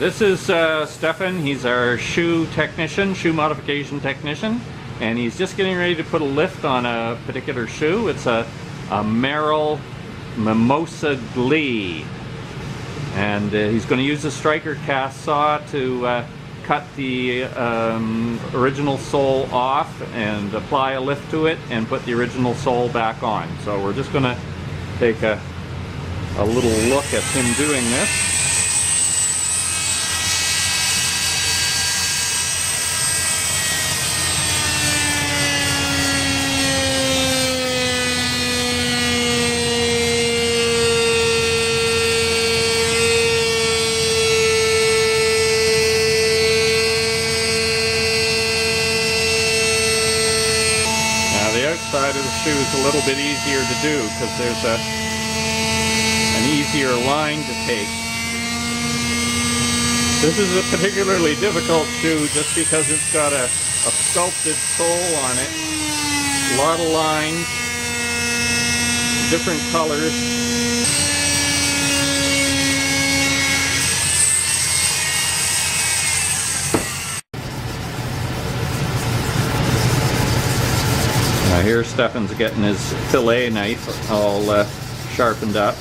this is Stefan. He's our shoe technician, shoe modification technician, and he's just getting ready to put a lift on a particular shoe. It's a Merrill Mimosa Glee, and he's going to use a striker cast saw to cut the original sole off and apply a lift to it and put the original sole back on. So we're just going to take a little look at him doing this. Side of the shoe is a little bit easier to do because there's an easier line to take. This is a particularly difficult shoe just because it's got a sculpted sole on it, a lot of lines, different colors. Here Stefan's getting his fillet knife all sharpened up,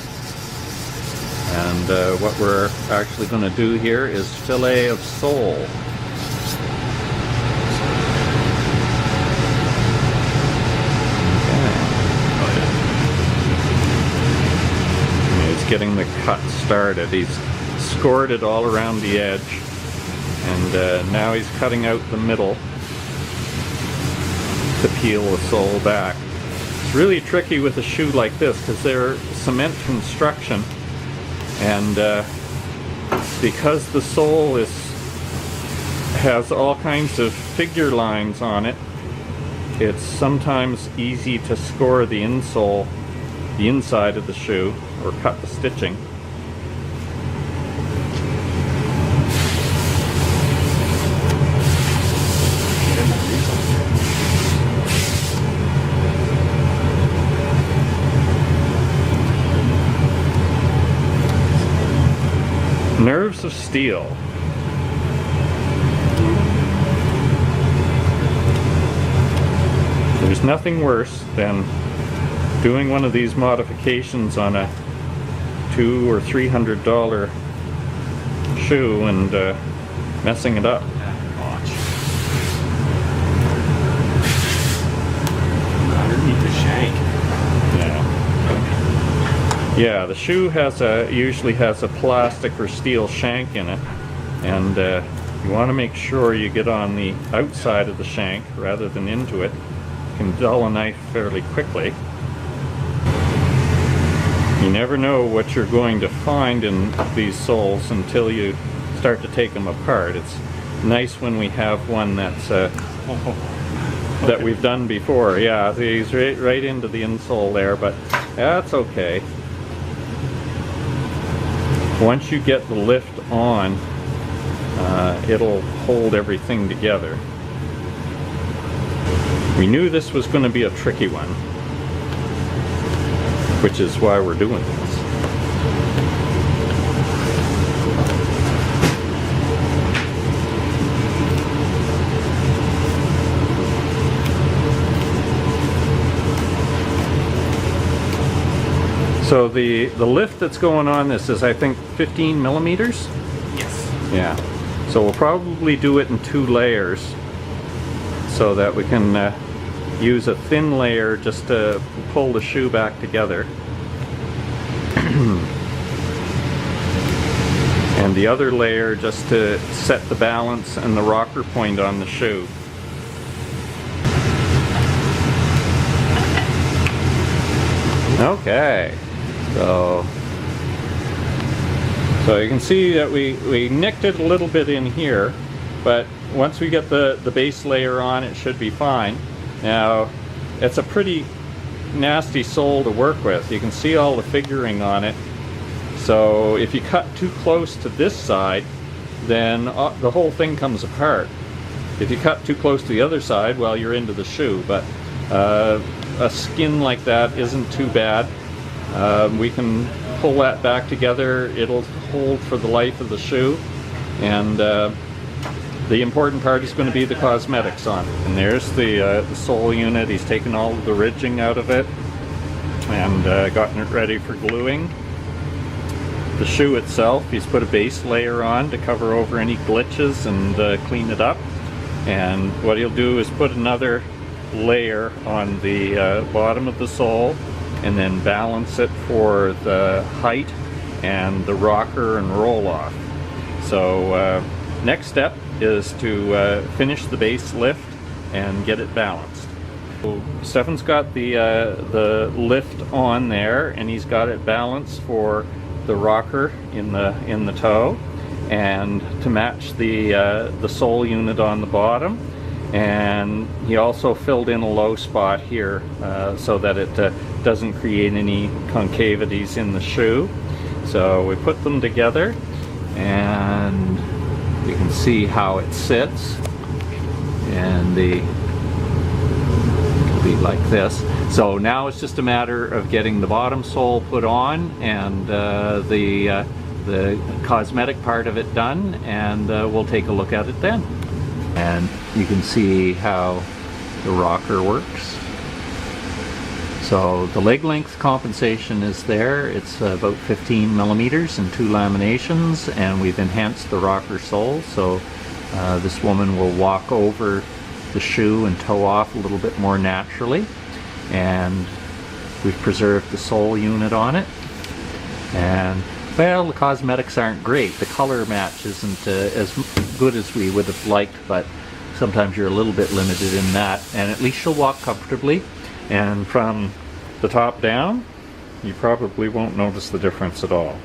and what we're actually going to do here is fillet of sole. Okay. He's getting the cut started. He's scored it all around the edge, and now he's cutting out the middle to peel the sole back. It's really tricky with a shoe like this because they're cement construction, and because the sole has all kinds of figure lines on it, it's sometimes easy to score the insole, the inside of the shoe, or cut the stitching. Nerves of steel. There's nothing worse than doing one of these modifications on a $200 or $300 shoe and messing it up. Underneath the shank. Yeah, the shoe usually has a plastic or steel shank in it, and you want to make sure you get on the outside of the shank rather than into it. You can dull a knife fairly quickly. You never know what you're going to find in these soles until you start to take them apart. It's nice when we have one that's that we've done before. Yeah, he's right into the insole there, but that's okay. Once you get the lift on, it'll hold everything together. We knew this was going to be a tricky one, which is why we're doing this. So the lift that's going on this is, I think, 15 millimeters? Yes. Yeah. So we'll probably do it in 2 layers so that we can use a thin layer just to pull the shoe back together. And the other layer just to set the balance and the rocker point on the shoe. Okay. So you can see that we nicked it a little bit in here, but once we get the base layer on, it should be fine. Now, it's a pretty nasty sole to work with. You can see all the figuring on it. So if you cut too close to this side, then the whole thing comes apart. If you cut too close to the other side, well, you're into the shoe. But a skin like that isn't too bad. We can pull that back together. It'll hold for the life of the shoe. And the important part is going to be the cosmetics on it. And there's the sole unit. He's taken all of the ridging out of it and gotten it ready for gluing. The shoe itself, he's put a base layer on to cover over any glitches and clean it up. And what he'll do is put another layer on the bottom of the sole and then balance it for the height and the rocker and roll off. So next step is to finish the base lift and get it balanced. So Stefan's got the lift on there, and he's got it balanced for the rocker in the toe, and to match the sole unit on the bottom. And he also filled in a low spot here so that it doesn't create any concavities in the shoe. So we put them together, and you can see how it sits, and it'll be like this. So now it's just a matter of getting the bottom sole put on and the cosmetic part of it done, and we'll take a look at it then. And you can see how the rocker works. So the leg length compensation is there. It's about 15 millimeters and 2 laminations, and we've enhanced the rocker sole, so this woman will walk over the shoe and toe off a little bit more naturally. And we've preserved the sole unit on it. And well, the cosmetics aren't great. The color match isn't as good as we would have liked, but sometimes you're a little bit limited in that. And at least she'll walk comfortably. And from the top down, you probably won't notice the difference at all.